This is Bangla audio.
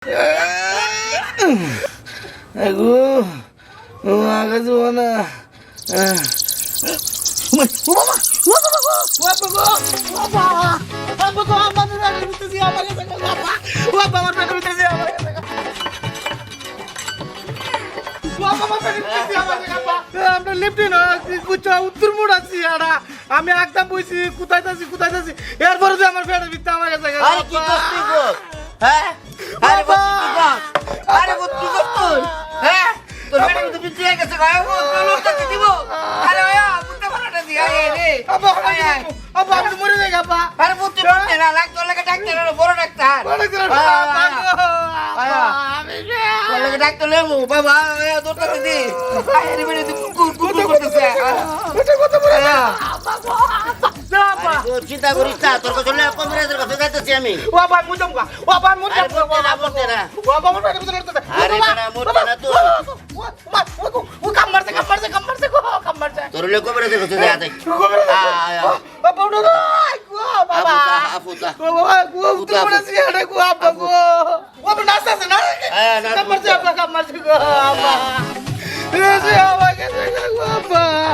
Aku agak mana? আমরা লিফটে না উত্তর মোড় আছি আমি একদম বইছি কোথায় যাচ্ছি এরপরে যে আমার পেটের ভিতরে আমার কাছে আরে কি করছিস গো হ্যাঁ আরে বলছি কি কর আরে বল কি করছিস হ্যাঁ তোর পেটের ভিতরে বিচ্ছি হয়ে গেছে গায় ও লোকটা কি দিব আরে ভাইয়া মুতে ভাড়াটা দি আয় রে আব্বা আমি মরে যাই আব্বা আরে মুতে পড়তে না লাগ তোর লাগে ডাক্তার হলো বড় ডাক্তার তোর লাগে ডাক্তার লেমু বাবা তোর কাছে দি আয় রে বেরে কুকুর করতেছে কত বড় চিন্তা করিস না তোর কাছে লে কমরেজের কাছে যাইতেছি আমি ও বাবা মুজম কা ও বাবা মুজম বলতে না ও বাবা মুজম করতে আরে বেটা মরতে না তুই ও কাম মারছে তোর লে কমরেজের কাছে যা দেখ বাবা উঠো গো বাবা আফুতা ও বাবা গো উত্তর মোড় আছি আরে গো আব্বা গো ও বাবা নাস্তা আছে না কাম মারছে গো আব্বা এসে আমাকে গো আব্বা